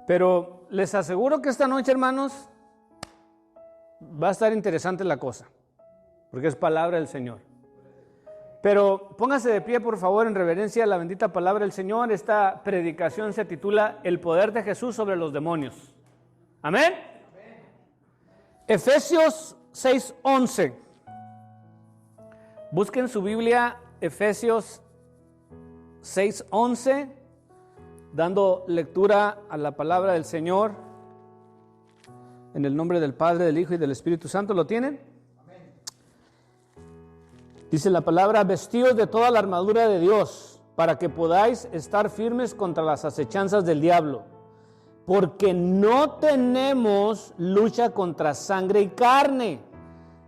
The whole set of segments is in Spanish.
Pero les aseguro que esta noche, hermanos, va a estar interesante la cosa, porque es palabra del Señor. Pero póngase de pie, por favor, en reverencia a la bendita palabra del Señor. Esta predicación se titula El poder de Jesús sobre los demonios. Amén. Efesios 6:11. Busquen su Biblia, Efesios 6:11, dando lectura a la palabra del Señor. En el nombre del Padre, del Hijo y del Espíritu Santo. ¿Lo tienen? Amén. Dice la palabra: vestidos de toda la armadura de Dios, para que podáis estar firmes contra las acechanzas del diablo. Porque no tenemos lucha contra sangre y carne,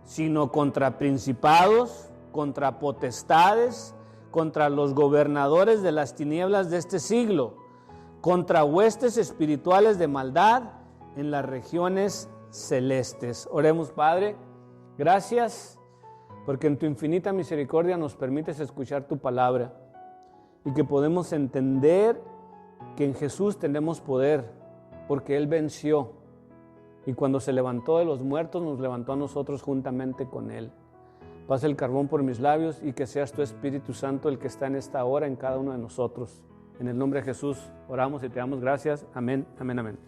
sino contra principados, contra potestades, contra los gobernadores de las tinieblas de este siglo, contra huestes espirituales de maldad en las regiones celestes. Oremos, Padre, gracias porque en tu infinita misericordia nos permites escuchar tu palabra y que podemos entender que en Jesús tenemos poder, porque Él venció y cuando se levantó de los muertos nos levantó a nosotros juntamente con Él. Pasa el carbón por mis labios y que seas tu Espíritu Santo el que está en esta hora en cada uno de nosotros. En el nombre de Jesús oramos y te damos gracias. Amén, amén, amén.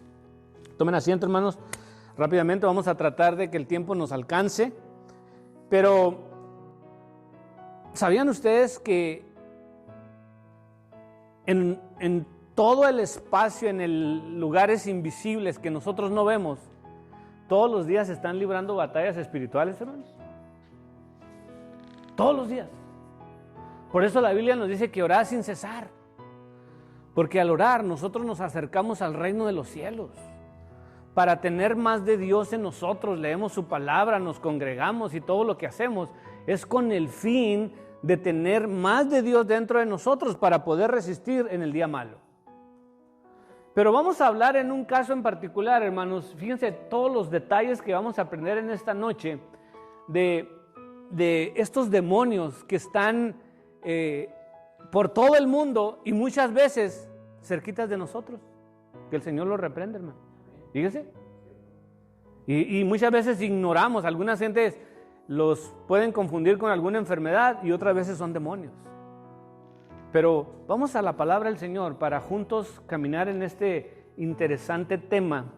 Tomen asiento, hermanos. Rápidamente vamos a tratar de que el tiempo nos alcance. Pero, ¿sabían ustedes que en todo el espacio, en lugares invisibles que nosotros no vemos, todos los días se están librando batallas espirituales, hermanos? Todos los días. Por eso la Biblia nos dice que orad sin cesar. Porque al orar nosotros nos acercamos al reino de los cielos. Para tener más de Dios en nosotros, leemos su palabra, nos congregamos y todo lo que hacemos es con el fin de tener más de Dios dentro de nosotros para poder resistir en el día malo. Pero vamos a hablar en un caso en particular, hermanos. Fíjense todos los detalles que vamos a aprender en esta noche de estos demonios que están por todo el mundo y muchas veces cerquitas de nosotros. Que el Señor los reprenda, hermano. Fíjese. Y muchas veces ignoramos. Algunas gentes los pueden confundir con alguna enfermedad y otras veces son demonios. Pero vamos a la palabra del Señor para juntos caminar en este interesante tema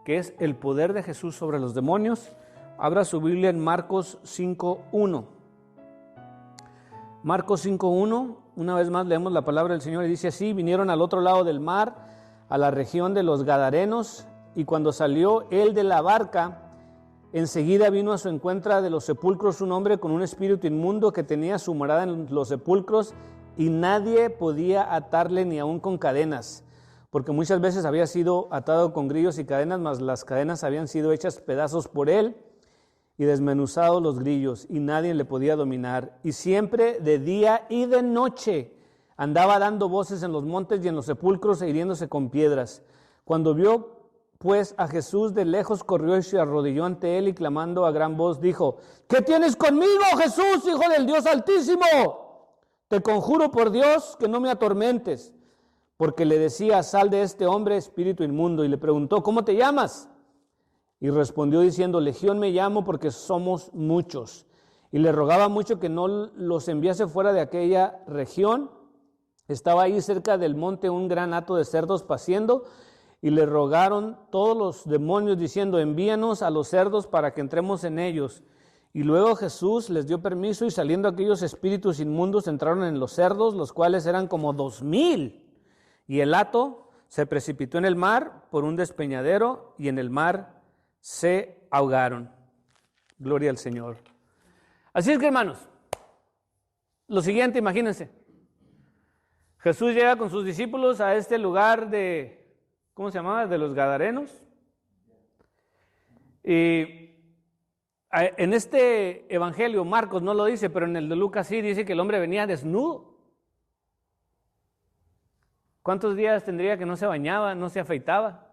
que es el poder de Jesús sobre los demonios. Abra su Biblia en Marcos 5:1. Marcos 5:1, una vez más leemos la palabra del Señor y dice así: vinieron al otro lado del mar, a la región de los Gadarenos, y cuando salió él de la barca, enseguida vino a su encuentro de los sepulcros un hombre con un espíritu inmundo que tenía su morada en los sepulcros, y nadie podía atarle ni aun con cadenas, porque muchas veces había sido atado con grillos y cadenas, mas las cadenas habían sido hechas pedazos por él, y desmenuzados los grillos, y nadie le podía dominar. Y siempre de día y de noche andaba dando voces en los montes y en los sepulcros e hiriéndose con piedras. Cuando vio pues a Jesús de lejos, corrió y se arrodilló ante él y clamando a gran voz dijo: ¿qué tienes conmigo, Jesús, Hijo del Dios Altísimo? Te conjuro por Dios que no me atormentes. Porque le decía: sal de este hombre, espíritu inmundo. Y le preguntó: ¿cómo te llamas? Y respondió diciendo: Legión me llamo, porque somos muchos. Y le rogaba mucho que no los enviase fuera de aquella región. Estaba ahí cerca del monte un gran hato de cerdos paciendo, y le rogaron todos los demonios diciendo: envíanos a los cerdos para que entremos en ellos. Y luego Jesús les dio permiso, y saliendo aquellos espíritus inmundos entraron en los cerdos, los cuales eran como 2,000. Y el hato se precipitó en el mar por un despeñadero, y en el mar se ahogaron. Gloria al Señor. Así es que, hermanos, lo siguiente, imagínense. Jesús llega con sus discípulos a este lugar de, ¿cómo se llamaba? De los Gadarenos. Y en este evangelio, Marcos no lo dice, pero en el de Lucas sí dice que el hombre venía desnudo. ¿Cuántos días tendría que no se bañaba, no se afeitaba?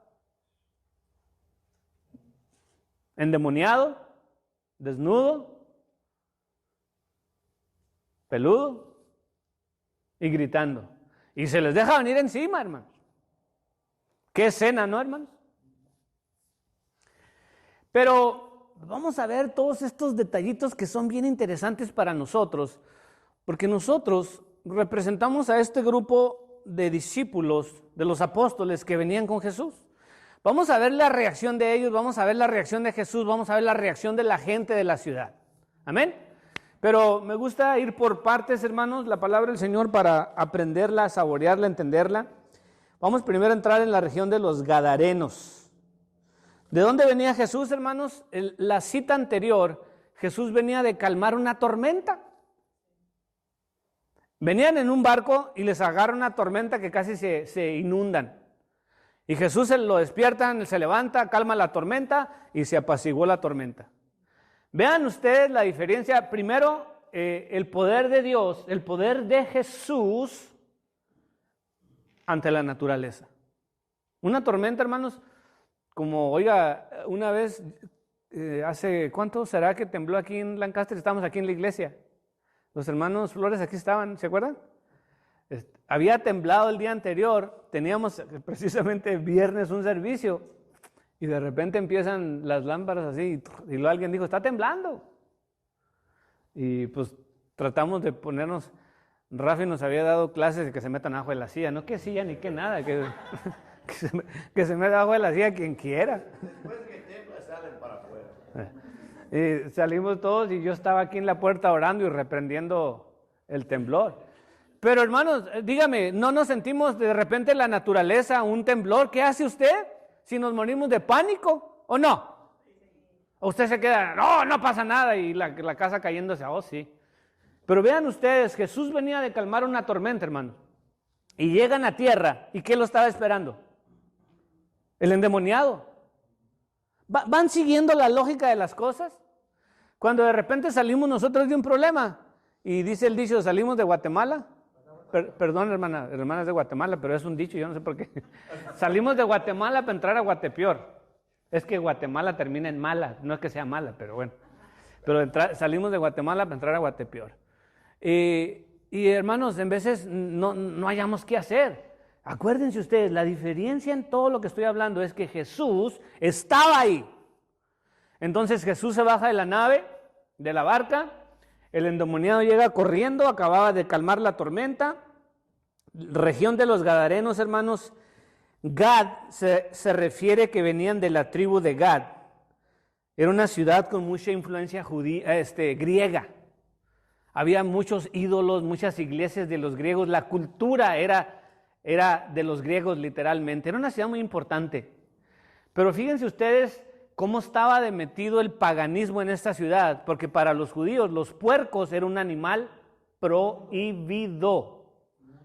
Endemoniado, desnudo, peludo y gritando. Y se les deja venir encima, hermanos. Qué escena, ¿no, hermanos? Pero vamos a ver todos estos detallitos que son bien interesantes para nosotros, porque nosotros representamos a este grupo de discípulos, de los apóstoles que venían con Jesús. Vamos a ver la reacción de ellos, vamos a ver la reacción de Jesús, vamos a ver la reacción de la gente de la ciudad. Amén. Pero me gusta ir por partes, hermanos, la palabra del Señor para aprenderla, saborearla, entenderla. Vamos primero a entrar en la región de los Gadarenos. ¿De dónde venía Jesús, hermanos? La cita anterior, Jesús venía de calmar una tormenta. Venían en un barco y les agarra una tormenta que casi se inundan. Y Jesús se lo despiertan, se levanta, calma la tormenta y se apaciguó la tormenta. Vean ustedes la diferencia. Primero, el poder de Dios, el poder de Jesús ante la naturaleza. Una tormenta, hermanos, como, oiga, una vez, hace, ¿cuánto será que tembló aquí en Lancaster? Estamos aquí en la iglesia. Los hermanos Flores aquí estaban, ¿se acuerdan? Había temblado el día anterior, teníamos precisamente viernes un servicio y de repente empiezan las lámparas así y luego alguien dijo, está temblando. Y pues tratamos de ponernos, Rafi nos había dado clases de que se metan abajo de la silla, no que silla ni que nada, que se meta abajo de la silla quien quiera. Después que tembla salen para afuera. Y salimos todos y yo estaba aquí en la puerta orando y reprendiendo el temblor. Pero hermanos, dígame, ¿no nos sentimos de repente en la naturaleza un temblor? ¿Qué hace usted si nos morimos de pánico o no? ¿O usted se queda, no pasa nada y la casa cayéndose? Oh, sí. Pero vean ustedes, Jesús venía de calmar una tormenta, hermano. Y llegan a tierra, ¿y qué lo estaba esperando? El endemoniado. ¿Van siguiendo la lógica de las cosas? Cuando de repente salimos nosotros de un problema, y dice el dicho, salimos de Guatemala. Perdón, hermanas de Guatemala, pero es un dicho, yo no sé por qué. Salimos de Guatemala para entrar a Guatepeor. Es que Guatemala termina en mala, no es que sea mala, pero bueno. Pero salimos de Guatemala para entrar a Guatepeor. Y hermanos, en veces no hayamos qué hacer. Acuérdense ustedes, la diferencia en todo lo que estoy hablando es que Jesús estaba ahí. Entonces Jesús se baja de la nave, de la barca, el endemoniado llega corriendo, acababa de calmar la tormenta. Región de los Gadarenos, hermanos, Gad se refiere que venían de la tribu de Gad. Era una ciudad con mucha influencia griega. Había muchos ídolos, muchas iglesias de los griegos. La cultura era de los griegos literalmente. Era una ciudad muy importante. Pero fíjense ustedes cómo estaba de metido el paganismo en esta ciudad. Porque para los judíos los puercos era un animal prohibido.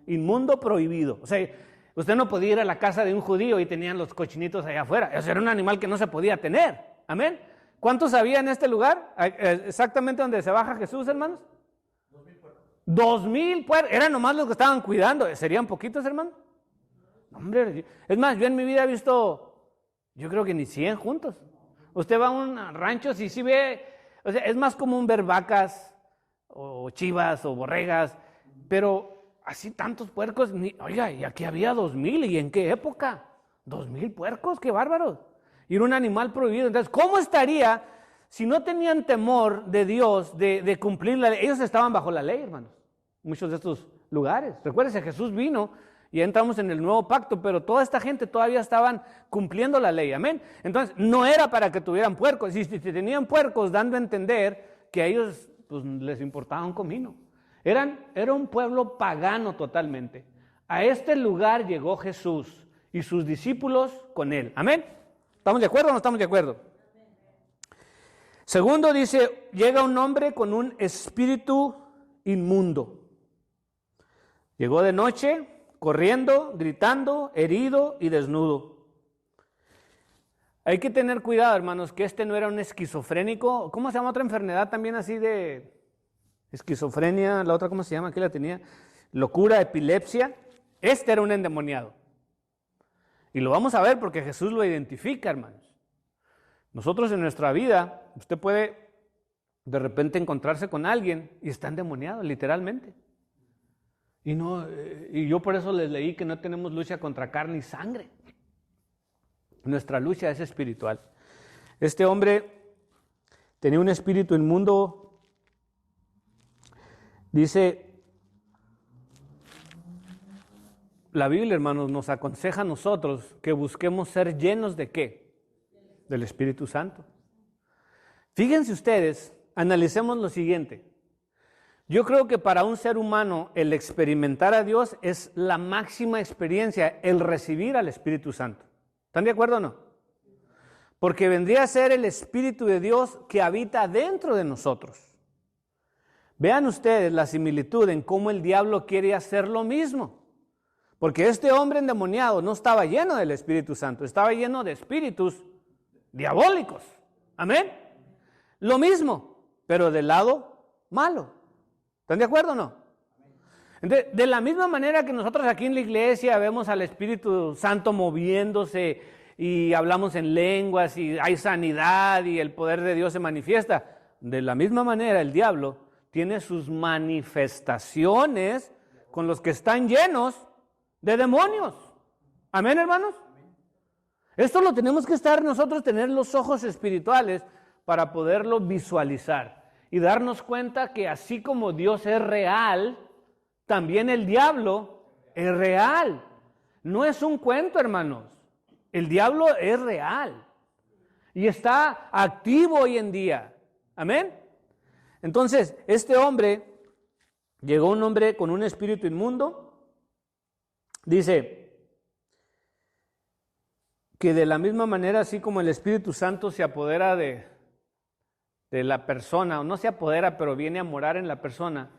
Inmundo, prohibido. O sea, usted no podía ir a la casa de un judío y tenían los cochinitos allá afuera. Eso era un animal que no se podía tener. Amén. ¿Cuántos había en este lugar? Exactamente donde se baja Jesús, hermanos. 2,000 puercos. Eran nomás los que estaban cuidando. ¿Serían poquitos, hermano? Hombre, es más, yo en mi vida he visto, yo creo que ni 100 juntos. Usted va a un rancho, si sí ve, o sea, es más común ver vacas, o chivas, o borregas, pero así tantos puercos, oiga, y aquí había 2,000, ¿y en qué época? 2,000 puercos, qué bárbaros. Y era un animal prohibido. Entonces, ¿cómo estaría si no tenían temor de Dios, de cumplir la ley? Ellos estaban bajo la ley, hermanos, muchos de estos lugares. Recuérdense, Jesús vino y ya entramos en el nuevo pacto, pero toda esta gente todavía estaban cumpliendo la ley, amén. Entonces, no era para que tuvieran puercos. Y si tenían puercos, dando a entender que a ellos pues, les importaba un comino. Era un pueblo pagano totalmente. A este lugar llegó Jesús y sus discípulos con él, amén. ¿Estamos de acuerdo o no estamos de acuerdo? Segundo dice, llega un hombre con un espíritu inmundo. Llegó de noche, corriendo, gritando, herido y desnudo. Hay que tener cuidado, hermanos, que este no era un esquizofrénico. ¿Cómo se llama otra enfermedad también así de esquizofrenia? La otra, ¿cómo se llama? Aquí la tenía. Locura, epilepsia. Este era un endemoniado. Y lo vamos a ver porque Jesús lo identifica, hermanos. Nosotros en nuestra vida, usted puede de repente encontrarse con alguien y está endemoniado, literalmente. Y yo por eso les leí que no tenemos lucha contra carne y sangre. Nuestra lucha es espiritual. Este hombre tenía un espíritu inmundo. Dice la Biblia, hermanos, nos aconseja a nosotros que busquemos ser llenos ¿de qué? Del Espíritu Santo. Fíjense ustedes, analicemos lo siguiente. Yo creo que para un ser humano el experimentar a Dios es la máxima experiencia, el recibir al Espíritu Santo. ¿Están de acuerdo o no? Porque vendría a ser el Espíritu de Dios que habita dentro de nosotros. Vean ustedes la similitud en cómo el diablo quiere hacer lo mismo. Porque este hombre endemoniado no estaba lleno del Espíritu Santo, estaba lleno de espíritus diabólicos. Amén. Lo mismo, pero del lado malo. ¿Están de acuerdo o no? Entonces, de la misma manera que nosotros aquí en la iglesia vemos al Espíritu Santo moviéndose y hablamos en lenguas y hay sanidad y el poder de Dios se manifiesta, de la misma manera el diablo tiene sus manifestaciones con los que están llenos de demonios. Amén, hermanos. Esto lo tenemos que estar nosotros, tener los ojos espirituales para poderlo visualizar y darnos cuenta que así como Dios es real, también el diablo es real. No es un cuento, hermanos. El diablo es real y está activo hoy en día. Amén. Entonces, este hombre, llegó un hombre con un espíritu inmundo. Dice que de la misma manera, así como el Espíritu Santo se apodera de la persona, o no se apodera, pero viene a morar en la persona,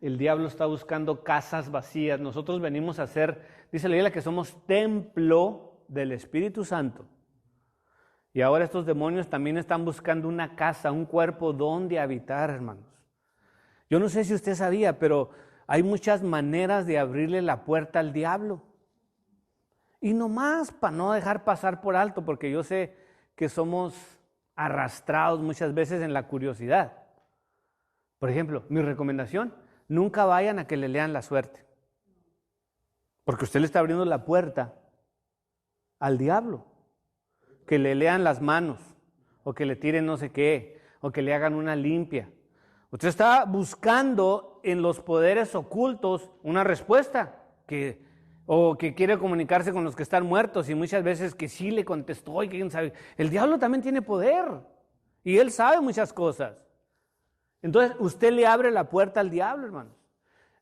el diablo está buscando casas vacías. Nosotros venimos a ser, dice la Biblia, que somos templo del Espíritu Santo. Y ahora estos demonios también están buscando una casa, un cuerpo donde habitar, hermanos. Yo no sé si usted sabía, pero hay muchas maneras de abrirle la puerta al diablo. Y nomás para no dejar pasar por alto, porque yo sé que somos arrastrados muchas veces en la curiosidad. Por ejemplo, mi recomendación, nunca vayan a que le lean la suerte. Porque usted le está abriendo la puerta al diablo. Que le lean las manos, o que le tiren no sé qué, o que le hagan una limpia. Usted está buscando en los poderes ocultos una respuesta, o que quiere comunicarse con los que están muertos, y muchas veces que sí le contestó, y quién sabe. El diablo también tiene poder, y él sabe muchas cosas. Entonces, usted le abre la puerta al diablo, hermanos.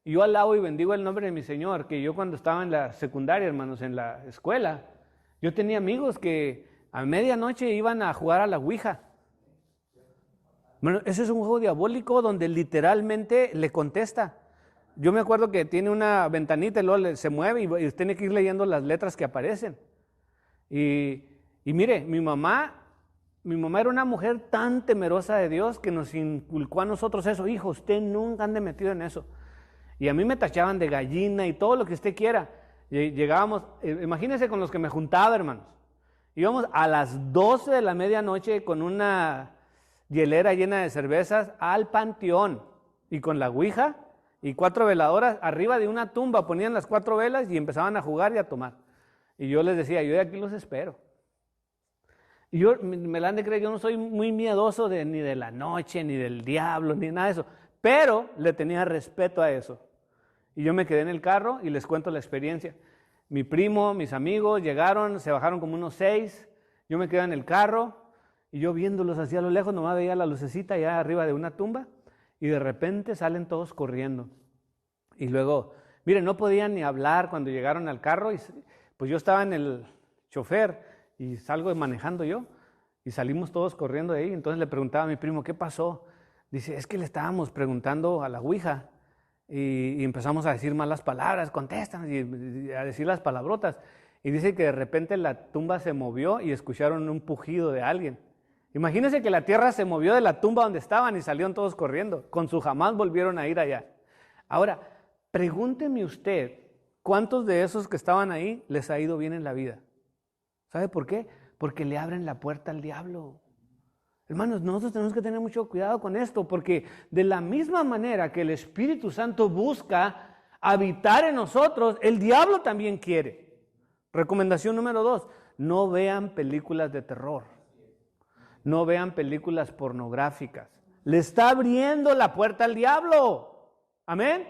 Y yo alabo y bendigo el nombre de mi Señor, que yo cuando estaba en la secundaria, hermanos, en la escuela, yo tenía amigos que a medianoche iban a jugar a la Ouija. Bueno, ese es un juego diabólico donde literalmente le contesta. Yo me acuerdo que tiene una ventanita y luego se mueve y usted tiene que ir leyendo las letras que aparecen. Y mire, mi mamá era una mujer tan temerosa de Dios que nos inculcó a nosotros eso. Hijo, usted nunca ande metido en eso. Y a mí me tachaban de gallina y todo lo que usted quiera. Llegábamos, imagínense con los que me juntaba, hermanos. Íbamos a las 12 de la medianoche con una hielera llena de cervezas al panteón y con la ouija y 4 veladoras arriba de una tumba, ponían las 4 velas y empezaban a jugar y a tomar. Y yo les decía, yo de aquí los espero. Y yo, me la han de creer, yo no soy muy miedoso ni de la noche, ni del diablo, ni nada de eso, pero le tenía respeto a eso. Y yo me quedé en el carro y les cuento la experiencia. Mi primo, mis amigos llegaron, se bajaron como unos 6, yo me quedé en el carro y yo viéndolos hacia lo lejos, nomás veía la lucecita allá arriba de una tumba y de repente salen todos corriendo. Y luego, miren, no podían ni hablar cuando llegaron al carro y pues yo estaba en el chofer y salgo manejando yo y salimos todos corriendo de ahí. Entonces le preguntaba a mi primo, ¿qué pasó? Dice, es que le estábamos preguntando a la ouija. Y empezamos a decir malas palabras, contestan, y a decir las palabrotas. Y dice que de repente la tumba se movió y escucharon un pujido de alguien. Imagínense que la tierra se movió de la tumba donde estaban y salieron todos corriendo. Con su jamás volvieron a ir allá. Ahora, pregúnteme usted, ¿cuántos de esos que estaban ahí les ha ido bien en la vida? ¿Sabe por qué? Porque le abren la puerta al diablo. Hermanos, nosotros tenemos que tener mucho cuidado con esto, porque de la misma manera que el Espíritu Santo busca habitar en nosotros, el diablo también quiere. Recomendación número 2, no vean películas de terror, no vean películas pornográficas. Le está abriendo la puerta al diablo. Amén.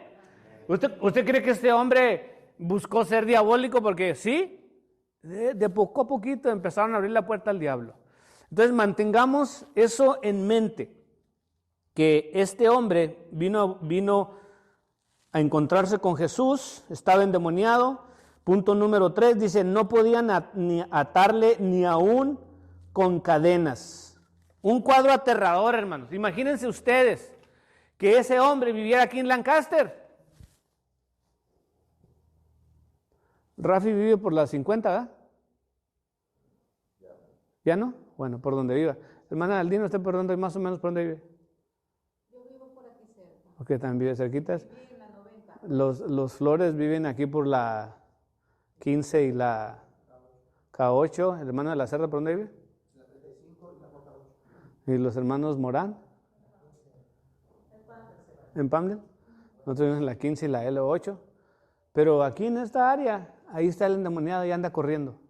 ¿Usted cree que este hombre buscó ser diabólico? Porque sí, de poco a poquito empezaron a abrir la puerta al diablo. Entonces mantengamos eso en mente, que este hombre vino a encontrarse con Jesús, estaba endemoniado. Punto número 3, dice, no podían ni atarle ni aún con cadenas. Un cuadro aterrador, hermanos. Imagínense ustedes que ese hombre viviera aquí en Lancaster. Rafi vive por las 50, ¿verdad? ¿Ya no? Bueno, por donde viva. Hermana Aldina, ¿usted por dónde, más o menos por dónde vive? Yo vivo por aquí cerca. Ok, también vive cerquitas. Viví en la 90. Los Flores viven aquí por la 15 y la K8. ¿El hermano de la Cerda por dónde vive? La 35 y la K8. ¿Y los hermanos Morán? En Pamdel. Nosotros vivimos en la 15 y la L8. Pero aquí en esta área, ahí está el endemoniado y anda corriendo.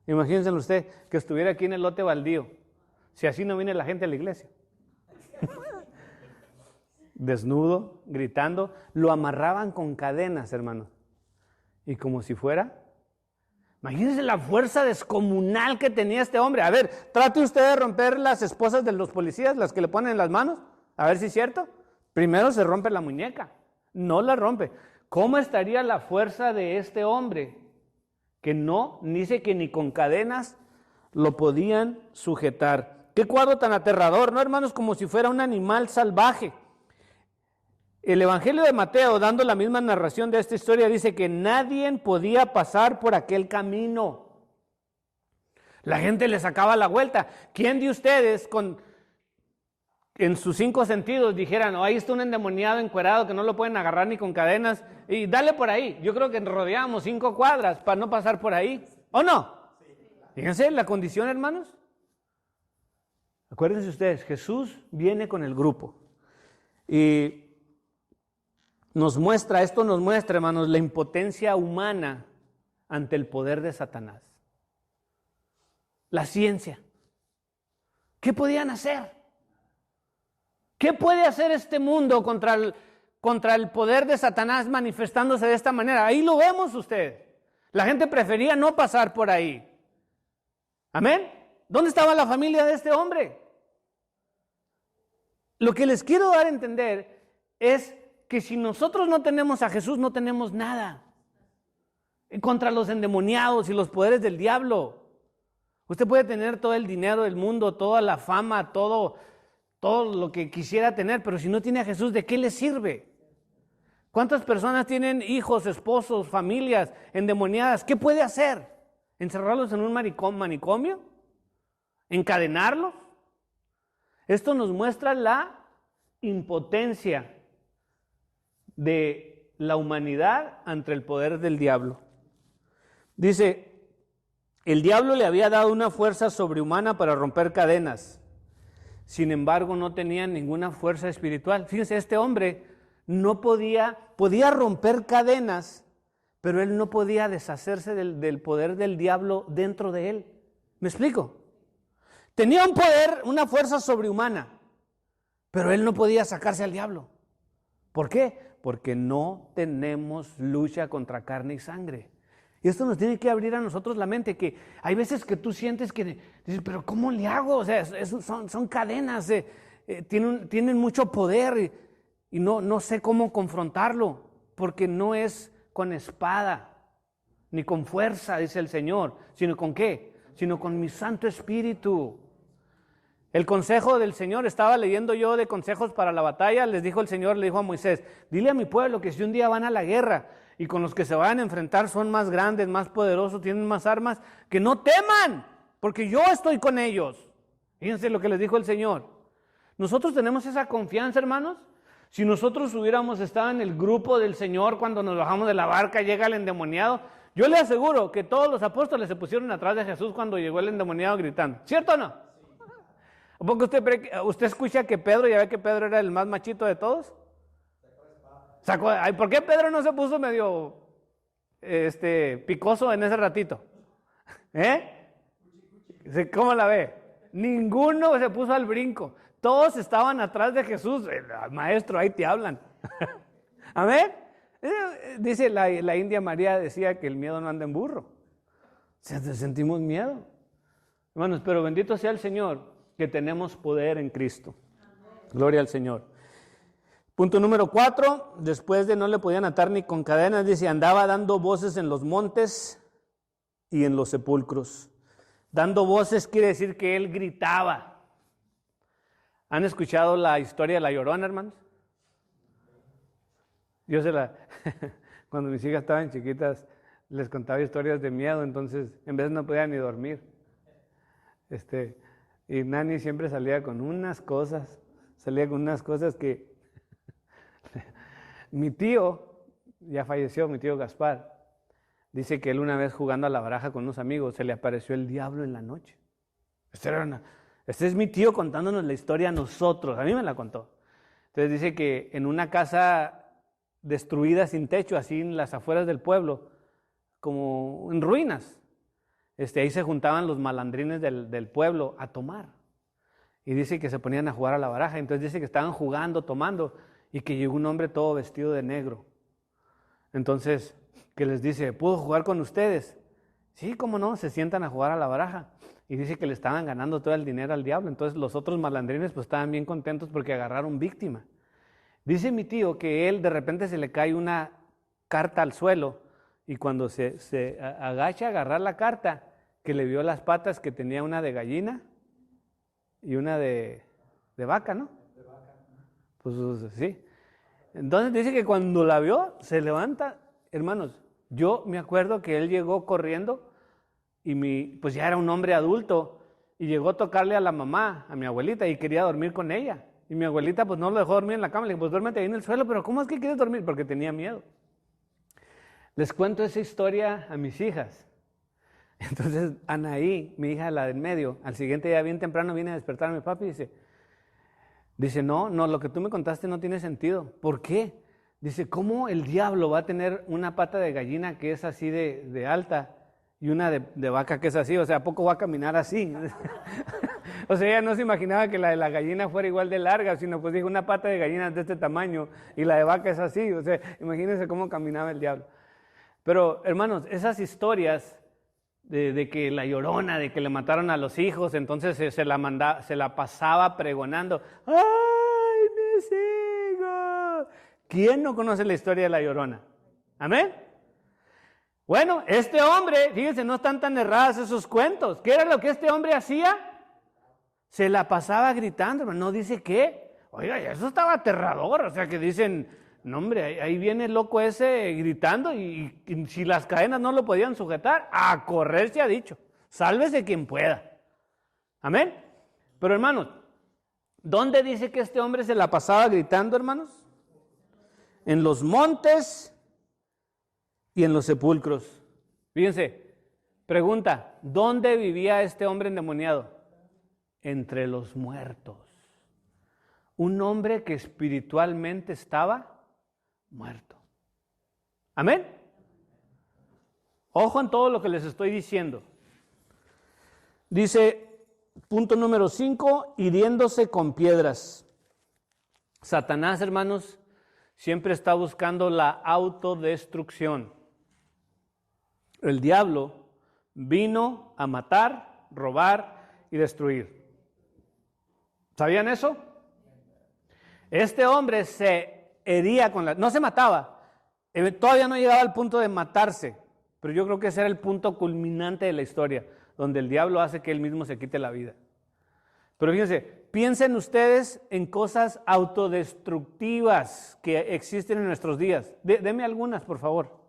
Imagínense usted que estuviera aquí en el lote baldío. Si así no viene la gente a la iglesia. Desnudo, gritando. Lo amarraban con cadenas, hermano. Y como si fuera. Imagínense la fuerza descomunal que tenía este hombre. A ver, trate usted de romper las esposas de los policías, las que le ponen en las manos. A ver si es cierto. Primero se rompe la muñeca. No la rompe. ¿Cómo estaría la fuerza de este hombre? Que no, dice que ni con cadenas lo podían sujetar. Qué cuadro tan aterrador, ¿no, hermanos? Como si fuera un animal salvaje. El Evangelio de Mateo, dando la misma narración de esta historia, dice que nadie podía pasar por aquel camino. La gente le sacaba la vuelta. ¿Quién de ustedes en sus 5 sentidos dijeran, ahí está un endemoniado encuerado que no lo pueden agarrar ni con cadenas, y dale por ahí? Yo creo que rodeamos 5 cuadras para no pasar por ahí, ¿o no? Fíjense la condición, hermanos. Acuérdense ustedes, Jesús viene con el grupo y esto nos muestra, hermanos, la impotencia humana ante el poder de Satanás. La ciencia. ¿Qué podían hacer? ¿Qué puede hacer este mundo contra el poder de Satanás manifestándose de esta manera? Ahí lo vemos ustedes. La gente prefería no pasar por ahí. ¿Amén? ¿Dónde estaba la familia de este hombre? Lo que les quiero dar a entender es que si nosotros no tenemos a Jesús, no tenemos nada. Contra los endemoniados y los poderes del diablo. Usted puede tener todo el dinero del mundo, toda la fama, todo lo que quisiera tener, pero si no tiene a Jesús, ¿de qué le sirve? ¿Cuántas personas tienen hijos, esposos, familias endemoniadas? ¿Qué puede hacer? ¿Encerrarlos en un manicomio? ¿Encadenarlos? Esto nos muestra la impotencia de la humanidad ante el poder del diablo. Dice, el diablo le había dado una fuerza sobrehumana para romper cadenas. Sin embargo, no tenía ninguna fuerza espiritual. Fíjense, este hombre no podía romper cadenas, pero él no podía deshacerse del poder del diablo dentro de él. ¿Me explico? Tenía un poder, una fuerza sobrehumana, pero él no podía sacarse al diablo. ¿Por qué? Porque no tenemos lucha contra carne y sangre. Y esto nos tiene que abrir a nosotros la mente, que hay veces que tú sientes que dices, pero ¿cómo le hago? O sea, son cadenas, tienen mucho poder y no sé cómo confrontarlo, porque no es con espada, ni con fuerza, dice el Señor, sino ¿con qué? Sino con mi Santo Espíritu. El consejo del Señor, estaba leyendo yo de consejos para la batalla, les dijo el Señor, le dijo a Moisés, dile a mi pueblo que si un día van a la guerra y con los que se van a enfrentar son más grandes, más poderosos, tienen más armas, que no teman, porque yo estoy con ellos. Fíjense lo que les dijo el Señor. Nosotros tenemos esa confianza, hermanos. Si nosotros hubiéramos estado en el grupo del Señor cuando nos bajamos de la barca, llega el endemoniado, yo le aseguro que todos los apóstoles se pusieron atrás de Jesús cuando llegó el endemoniado gritando. ¿Cierto o no? Porque usted escucha que Pedro, ya ve que Pedro era el más machito de todos. ¿Por qué Pedro no se puso medio picoso en ese ratito? ¿Cómo la ve? Ninguno se puso al brinco. Todos estaban atrás de Jesús. Maestro, ahí te hablan. Amén. Dice la India María, decía que el miedo no anda en burro. Sentimos miedo. Hermanos, pero bendito sea el Señor que tenemos poder en Cristo. Gloria al Señor. Punto número 4, después de no le podían atar ni con cadenas, dice, andaba dando voces en los montes y en los sepulcros. Dando voces quiere decir que él gritaba. ¿Han escuchado la historia de La Llorona, hermanos? Yo cuando mis hijas estaban chiquitas, les contaba historias de miedo, entonces en vez no podía ni dormir. Y Nani siempre salía con unas cosas que mi tío, ya falleció, mi tío Gaspar, dice que él una vez jugando a la baraja con unos amigos, se le apareció el diablo en la noche. Este es mi tío contándonos la historia a nosotros, a mí me la contó. Entonces dice que en una casa destruida sin techo, así en las afueras del pueblo, como en ruinas, ahí se juntaban los malandrines del pueblo a tomar. Y dice que se ponían a jugar a la baraja, entonces dice que estaban jugando, tomando, y que llegó un hombre todo vestido de negro. Entonces, que les dice, ¿puedo jugar con ustedes? Sí, cómo no, se sientan a jugar a la baraja. Y dice que le estaban ganando todo el dinero al diablo. Entonces los otros malandrines pues estaban bien contentos porque agarraron víctima. Dice mi tío que él de repente se le cae una carta al suelo y cuando se agacha a agarrar la carta, que le vio las patas que tenía una de gallina y una de vaca, ¿no? De vaca. Pues sí. Entonces dice que cuando la vio, se levanta. Hermanos, yo me acuerdo que él llegó corriendo y pues ya era un hombre adulto y llegó a tocarle a la mamá, a mi abuelita, y quería dormir con ella. Y mi abuelita pues no lo dejó dormir en la cama, le dijo, pues duérmete ahí en el suelo, pero ¿cómo es que quieres dormir? Porque tenía miedo. Les cuento esa historia a mis hijas. Entonces Anaí, mi hija, la del medio, al siguiente día bien temprano viene a despertar a mi papi y dice, no, lo que tú me contaste no tiene sentido. ¿Por qué? Dice, ¿cómo el diablo va a tener una pata de gallina que es así de alta y una de vaca que es así? O sea, ¿a poco va a caminar así? O sea, ella no se imaginaba que la de la gallina fuera igual de larga, sino pues dijo, una pata de gallina de este tamaño y la de vaca es así. O sea, imagínense cómo caminaba el diablo. Pero, hermanos, esas historias de que la Llorona, de que le mataron a los hijos, entonces se la pasaba pregonando, ¡ay, mis hijos! ¿Quién no conoce la historia de la Llorona? ¿Amén? Bueno, este hombre, fíjense, no están tan erradas esos cuentos. ¿Qué era lo que este hombre hacía? Se la pasaba gritando, pero no dice qué. Oiga, eso estaba aterrador, o sea que dicen, no hombre, ahí viene el loco ese gritando y si las cadenas no lo podían sujetar, a correr se ha dicho. Sálvese quien pueda. Amén. Pero hermanos, ¿dónde dice que este hombre se la pasaba gritando, hermanos? En los montes y en los sepulcros. Fíjense, pregunta, ¿dónde vivía este hombre endemoniado? Entre los muertos. Un hombre que espiritualmente estaba muerto. ¿Amén? Ojo en todo lo que les estoy diciendo. Dice, punto número 5, hiriéndose con piedras. Satanás, hermanos, siempre está buscando la autodestrucción. El diablo vino a matar, robar y destruir. ¿Sabían eso? Este hombre se hería no se mataba, todavía no llegaba al punto de matarse, pero yo creo que ese era el punto culminante de la historia, donde el diablo hace que él mismo se quite la vida. Pero fíjense, piensen ustedes en cosas autodestructivas que existen en nuestros días. Deme algunas, por favor.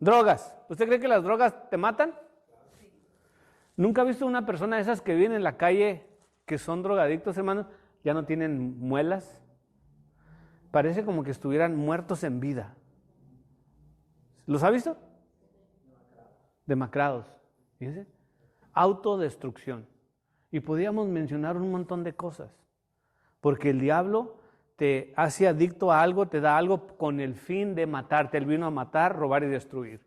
Drogas. ¿Usted cree que las drogas te matan? ¿Nunca ha visto una persona de esas que viven en la calle que son drogadictos, hermanos? Ya no tienen muelas. Parece como que estuvieran muertos en vida. ¿Los ha visto? Demacrados. Fíjense. Autodestrucción. Y podíamos mencionar un montón de cosas. Porque el diablo te hace adicto a algo, te da algo con el fin de matarte. Él vino a matar, robar y destruir.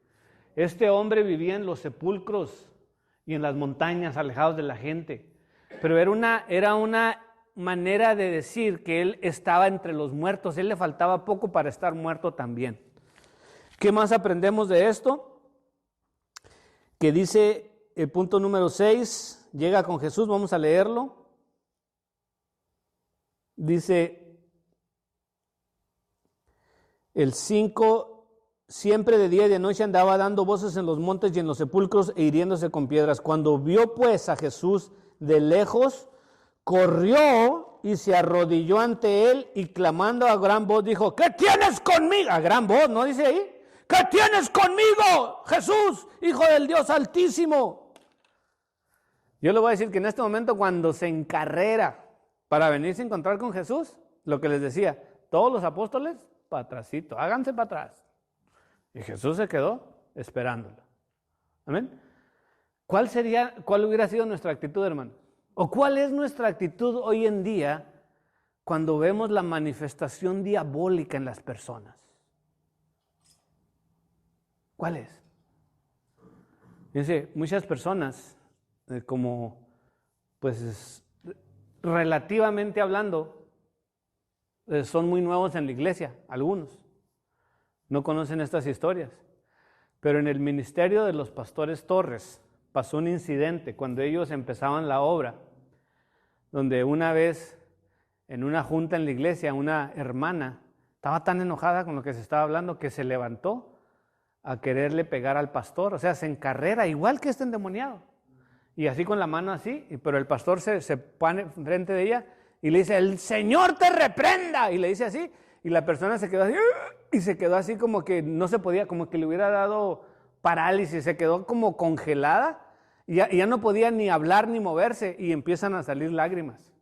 Este hombre vivía en los sepulcros. y en las montañas, alejados de la gente. Pero era una manera de decir que él estaba entre los muertos. Él le faltaba poco para estar muerto también. ¿Qué más aprendemos de esto? Que dice el punto número 6, llega con Jesús, vamos a leerlo. Dice el 5, siempre de día y de noche andaba dando voces en los montes y en los sepulcros e hiriéndose con piedras. Cuando vio pues a Jesús de lejos, corrió y se arrodilló ante él y clamando a gran voz dijo, ¿qué tienes conmigo? A gran voz, ¿no dice ahí? ¿Qué tienes conmigo, Jesús, Hijo del Dios Altísimo? Yo le voy a decir que en este momento cuando se encarrera para venirse a encontrar con Jesús, lo que les decía, todos los apóstoles, para atrásito, háganse para atrás. Y Jesús se quedó esperándolo. Amén. ¿Cuál hubiera sido nuestra actitud, hermano? ¿O cuál es nuestra actitud hoy en día cuando vemos la manifestación diabólica en las personas? ¿Cuál es? Fíjense, muchas personas, como pues relativamente hablando, son muy nuevos en la iglesia, algunos. No conocen estas historias. Pero en el ministerio de los pastores Torres pasó un incidente cuando ellos empezaban la obra, donde una vez en una junta en la iglesia, una hermana estaba tan enojada con lo que se estaba hablando que se levantó a quererle pegar al pastor. O sea, se encarrera igual que este endemoniado. Y así con la mano así, pero el pastor se pone frente de ella y le dice, el Señor te reprenda. Y le dice así, y la persona se quedó así, y se quedó así como que no se podía, como que le hubiera dado parálisis, se quedó como congelada, y ya no podía ni hablar ni moverse, y empiezan a salir lágrimas.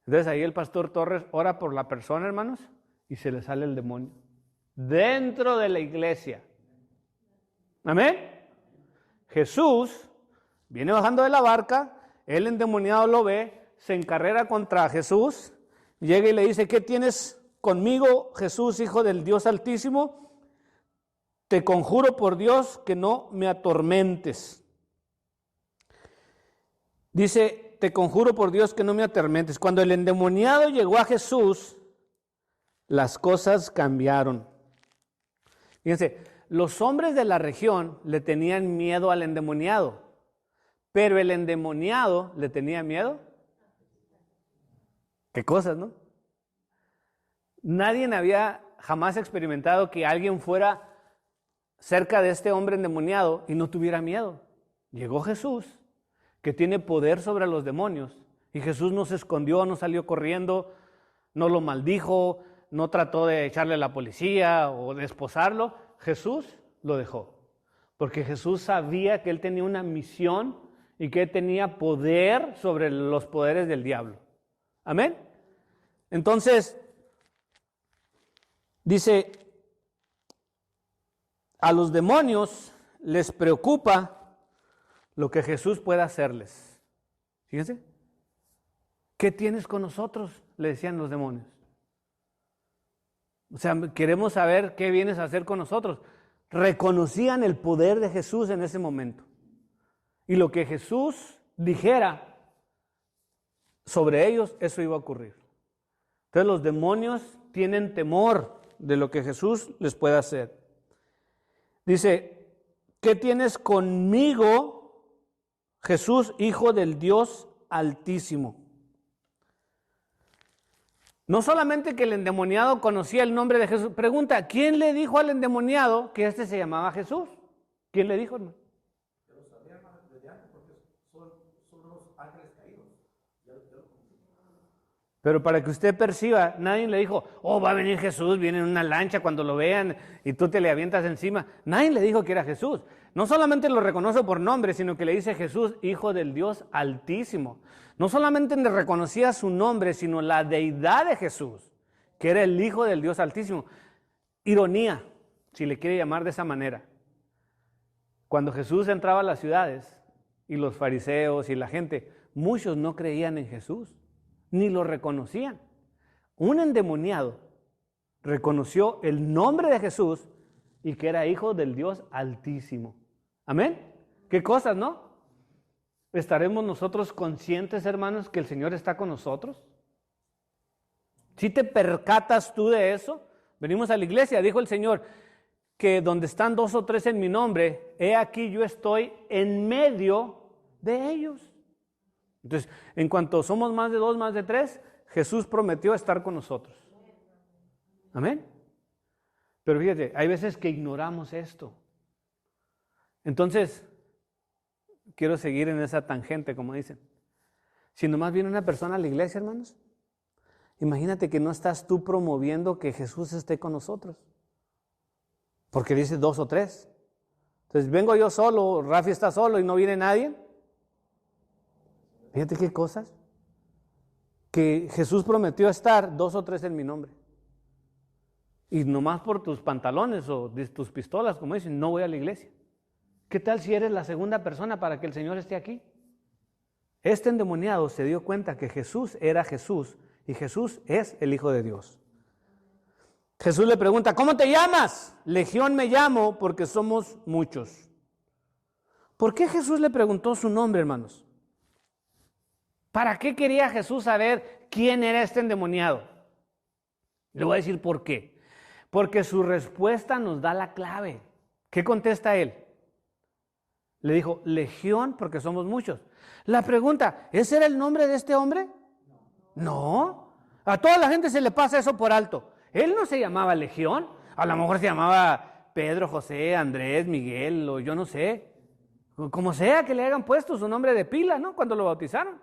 Entonces ahí el pastor Torres ora por la persona, hermanos, y se le sale el demonio. Dentro de la iglesia. Amén. Jesús viene bajando de la barca, el endemoniado lo ve, se encarrera contra Jesús, llega y le dice, ¿qué tienes conmigo, Jesús, Hijo del Dios Altísimo? Te conjuro por Dios que no me atormentes. Dice, te conjuro por Dios que no me atormentes. Cuando el endemoniado llegó a Jesús, las cosas cambiaron. Fíjense, los hombres de la región le tenían miedo al endemoniado, pero el endemoniado le tenía miedo. ¿Qué cosas, no? Nadie había jamás experimentado que alguien fuera cerca de este hombre endemoniado y no tuviera miedo. Llegó Jesús, que tiene poder sobre los demonios, y Jesús no se escondió, no salió corriendo, no lo maldijo, no trató de echarle a la policía o de esposarlo. Jesús lo dejó, porque Jesús sabía que él tenía una misión y que él tenía poder sobre los poderes del diablo. Amén. Entonces, dice, a los demonios les preocupa lo que Jesús pueda hacerles. Fíjense, ¿qué tienes con nosotros?, le decían los demonios. O sea, queremos saber qué vienes a hacer con nosotros. Reconocían el poder de Jesús en ese momento. Y lo que Jesús dijera sobre ellos, eso iba a ocurrir. Entonces los demonios tienen temor de lo que Jesús les pueda hacer. Dice, ¿qué tienes conmigo, Jesús, Hijo del Dios Altísimo? No solamente que el endemoniado conocía el nombre de Jesús. Pregunta, ¿quién le dijo al endemoniado que este se llamaba Jesús? ¿Quién le dijo, hermano? Yo lo sabía, hermano, desde antes, porque son los ángeles caídos. Pero para que usted perciba, nadie le dijo, oh, va a venir Jesús, viene en una lancha cuando lo vean y tú te le avientas encima. Nadie le dijo que era Jesús. No solamente lo reconoce por nombre, sino que le dice Jesús, Hijo del Dios Altísimo. No solamente le reconocía su nombre, sino la deidad de Jesús, que era el Hijo del Dios Altísimo. Ironía, si le quiere llamar de esa manera. Cuando Jesús entraba a las ciudades y los fariseos y la gente, muchos no creían en Jesús, ni lo reconocían. Un endemoniado reconoció el nombre de Jesús y que era Hijo del Dios Altísimo. Amén. ¿Qué cosas, no? ¿estaremos nosotros conscientes, hermanos, que el Señor está con nosotros? ¿Sí te percatas tú de eso? Venimos a la iglesia, dijo el Señor, que donde están 2 o 3 en mi nombre, he aquí yo estoy en medio de ellos. Entonces, en cuanto somos más de 2, más de 3, Jesús prometió estar con nosotros. Amén. Pero fíjate, hay veces que ignoramos esto. Entonces, quiero seguir en esa tangente, como dicen. Si nomás viene una persona a la iglesia, hermanos, imagínate que no estás tú promoviendo que Jesús esté con nosotros. Porque dice 2 o 3. Entonces, vengo yo solo, Rafi está solo y no viene nadie. Fíjate qué cosas. Que Jesús prometió estar 2 o 3 en mi nombre. Y nomás por tus pantalones o tus pistolas, como dicen, no voy a la iglesia. ¿Qué tal si eres la segunda persona para que el Señor esté aquí? Este endemoniado se dio cuenta que Jesús era Jesús y Jesús es el Hijo de Dios. Jesús le pregunta, ¿cómo te llamas? Legión me llamo porque somos muchos. ¿Por qué Jesús le preguntó su nombre, hermanos? ¿Para qué quería Jesús saber quién era este endemoniado? Le voy a decir por qué. Porque su respuesta nos da la clave. ¿Qué contesta él? Le dijo, Legión, porque somos muchos. La pregunta, ¿ese era el nombre de este hombre? No. A toda la gente se le pasa eso por alto. Él no se llamaba Legión. A lo mejor se llamaba Pedro, José, Andrés, Miguel, o yo no sé. Como sea que le hayan puesto su nombre de pila, ¿no? Cuando lo bautizaron.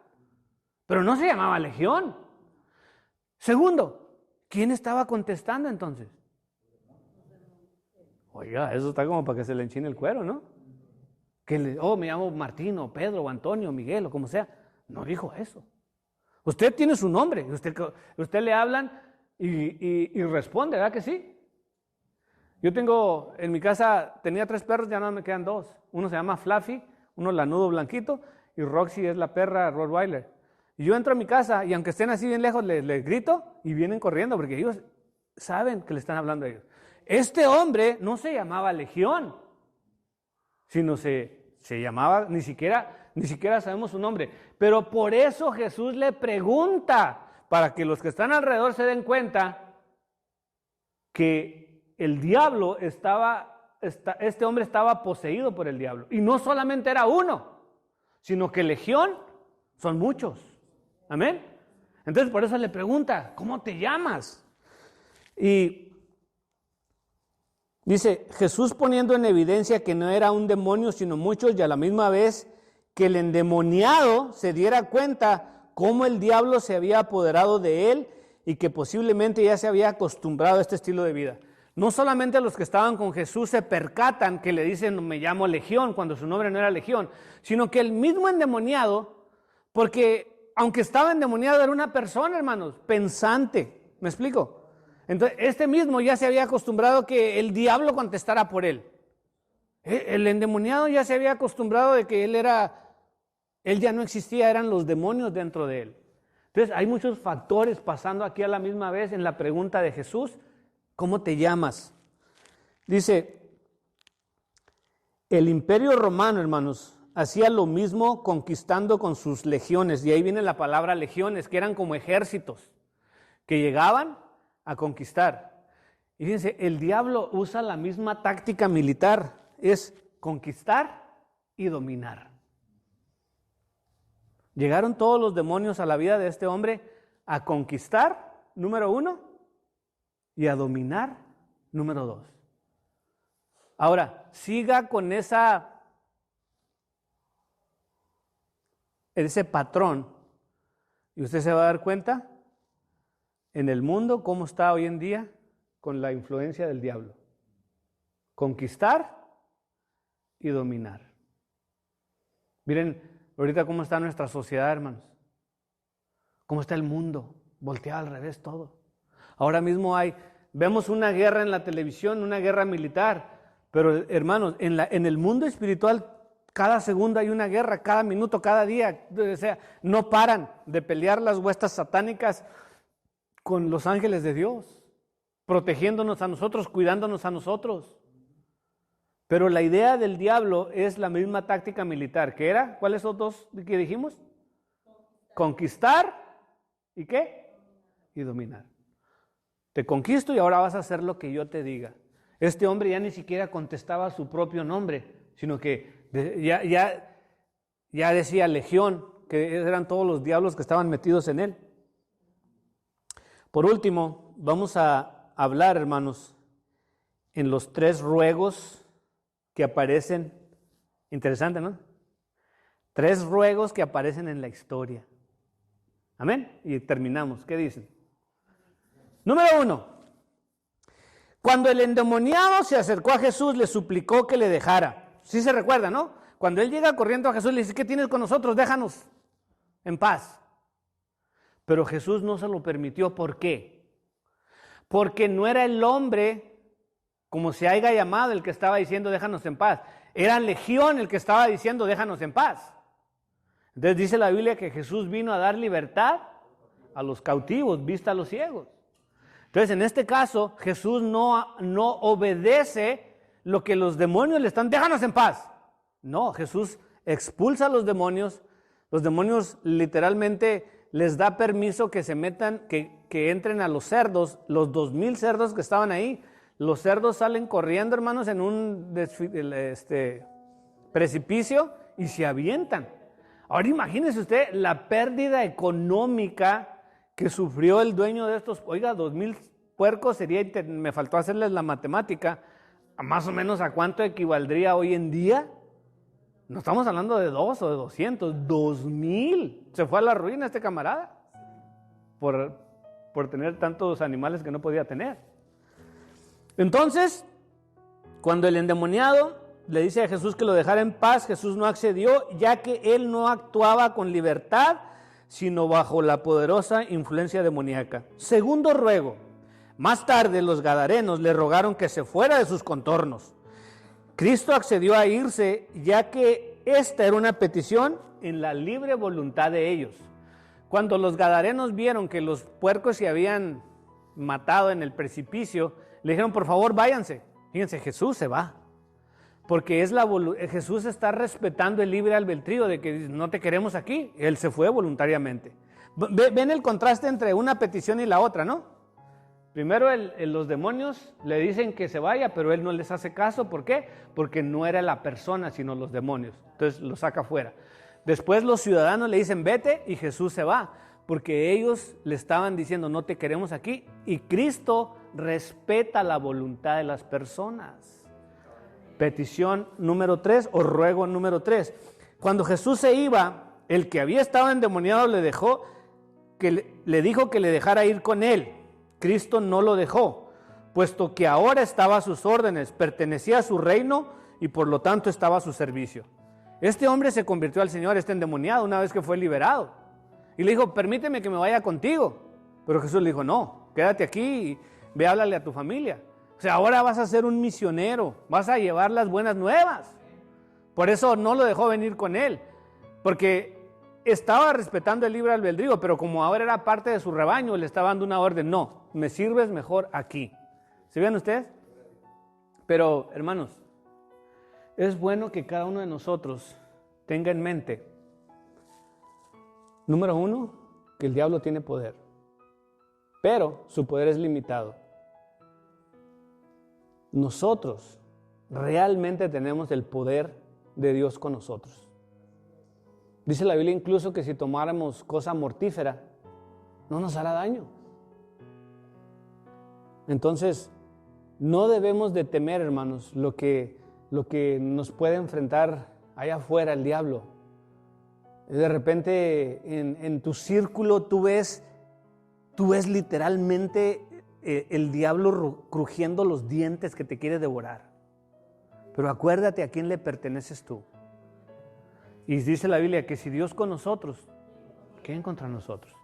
Pero no se llamaba Legión. Segundo, ¿quién estaba contestando entonces? Oiga, eso está como para que se le enchine el cuero, ¿no? Me llamo Martín, o Pedro, o Antonio, o Miguel, o como sea. No dijo eso. Usted tiene su nombre, usted le hablan y responde, ¿verdad que sí? Yo tengo, en mi casa, tenía 3 perros, ya no me quedan 2. Uno se llama Fluffy, uno lanudo blanquito, y Roxy es la perra Rottweiler. Y yo entro a mi casa, y aunque estén así bien lejos, les grito, y vienen corriendo, porque ellos saben que le están hablando a ellos. Este hombre no se llamaba Legión, sino se llamaba, ni siquiera sabemos su nombre. Pero por eso Jesús le pregunta, para que los que están alrededor se den cuenta que el diablo este hombre estaba poseído por el diablo. Y no solamente era uno, sino que Legión son muchos. Amén. Entonces por eso le pregunta, ¿cómo te llamas? Y dice, Jesús poniendo en evidencia que no era un demonio, sino muchos, y a la misma vez que el endemoniado se diera cuenta cómo el diablo se había apoderado de él y que posiblemente ya se había acostumbrado a este estilo de vida. No solamente los que estaban con Jesús se percatan que le dicen, me llamo Legión, cuando su nombre no era Legión, sino que el mismo endemoniado, porque aunque estaba endemoniado era una persona, hermanos, pensante, ¿me explico? Entonces, este mismo ya se había acostumbrado que el diablo contestara por él. El endemoniado ya se había acostumbrado de que él ya no existía, eran los demonios dentro de él. Entonces, hay muchos factores pasando aquí a la misma vez en la pregunta de Jesús, ¿cómo te llamas? Dice, el imperio romano, hermanos, hacía lo mismo conquistando con sus legiones, y ahí viene la palabra legiones, que eran como ejércitos, que llegaban a conquistar. Y fíjense, el diablo usa la misma táctica militar, es conquistar y dominar. Llegaron todos los demonios a la vida de este hombre a conquistar, número 1, y a dominar, número 2. Ahora, siga con ese patrón y usted se va a dar cuenta en el mundo cómo está hoy en día con la influencia del diablo. Conquistar y dominar. Miren ahorita cómo está nuestra sociedad, hermanos. Cómo está el mundo, volteado al revés todo. Ahora mismo vemos una guerra en la televisión, una guerra militar, pero hermanos, en el mundo espiritual cada segundo hay una guerra, cada minuto, cada día. O sea, no paran de pelear las huestes satánicas con los ángeles de Dios, protegiéndonos a nosotros, cuidándonos a nosotros. Pero la idea del diablo es la misma táctica militar. ¿Qué era? ¿Cuáles son dos que dijimos? Conquistar y ¿qué? Y dominar. Te conquisto y ahora vas a hacer lo que yo te diga. Este hombre ya ni siquiera contestaba su propio nombre, sino que ya decía legión, que eran todos los diablos que estaban metidos en él. Por último, vamos a hablar, hermanos, en los 3 ruegos que aparecen. Interesante, ¿no? 3 ruegos que aparecen en la historia. Amén. Y terminamos. ¿Qué dicen? Número 1. Cuando el endemoniado se acercó a Jesús, le suplicó que le dejara. Sí se recuerda, ¿no? Cuando él llega corriendo a Jesús, le dice, ¿qué tienes con nosotros? Déjanos en paz. Pero Jesús no se lo permitió. ¿Por qué? Porque no era el hombre, como se haya llamado, el que estaba diciendo, déjanos en paz. Era legión el que estaba diciendo, déjanos en paz. Entonces dice la Biblia que Jesús vino a dar libertad a los cautivos, vista a los ciegos. Entonces, en este caso, Jesús no obedece lo que los demonios le están, déjanos en paz. No, Jesús expulsa a los demonios literalmente les da permiso que se metan, que entren a los cerdos, los 2,000 cerdos que estaban ahí. Los cerdos salen corriendo, hermanos, en un precipicio y se avientan. Ahora imagínese usted la pérdida económica que sufrió el dueño de estos, 2,000 puercos, me faltó hacerles la matemática, más o menos a cuánto equivaldría hoy en día. No estamos hablando de 2 o de 200, 2,000. Se fue a la ruina este camarada por tener tantos animales que no podía tener. Entonces, cuando el endemoniado le dice a Jesús que lo dejara en paz, Jesús no accedió, ya que él no actuaba con libertad, sino bajo la poderosa influencia demoníaca. Segundo ruego. Más tarde los gadarenos le rogaron que se fuera de sus contornos. Cristo accedió a irse, ya que esta era una petición en la libre voluntad de ellos. Cuando los gadarenos vieron que los puercos se habían matado en el precipicio, le dijeron, por favor, váyanse. Fíjense, Jesús se va. Porque Jesús está respetando el libre albedrío de que no te queremos aquí. Él se fue voluntariamente. Ven el contraste entre una petición y la otra, ¿no? Primero los demonios le dicen que se vaya, pero él no les hace caso. ¿Por qué? Porque no era la persona, sino los demonios. Entonces lo saca fuera. Después los ciudadanos le dicen, vete, y Jesús se va. Porque ellos le estaban diciendo, no te queremos aquí. Y Cristo respeta la voluntad de las personas. Petición número 3 o ruego número 3. Cuando Jesús se iba, el que había estado endemoniado le dijo que le dejara ir con él. Cristo no lo dejó, puesto que ahora estaba a sus órdenes, pertenecía a su reino y por lo tanto estaba a su servicio. Este hombre se convirtió al Señor, este endemoniado, una vez que fue liberado. Y le dijo, permíteme que me vaya contigo. Pero Jesús le dijo, no, quédate aquí y ve, háblale a tu familia. O sea, ahora vas a ser un misionero, vas a llevar las buenas nuevas. Por eso no lo dejó venir con él, porque estaba respetando el libre albedrío, pero como ahora era parte de su rebaño, le estaba dando una orden, no, me sirves mejor aquí. ¿Sí ven ustedes? Pero, hermanos, es bueno que cada uno de nosotros tenga en mente, número 1, que el diablo tiene poder, pero su poder es limitado. Nosotros realmente tenemos el poder de Dios con nosotros. Dice la Biblia incluso que si tomáramos cosa mortífera, no nos hará daño. Entonces, no debemos de temer, hermanos, lo que nos puede enfrentar allá afuera el diablo. De repente en tu círculo tú ves literalmente el diablo crujiendo los dientes que te quiere devorar. Pero acuérdate a quién le perteneces tú. Y dice la Biblia que si Dios con nosotros, ¿quién contra nosotros?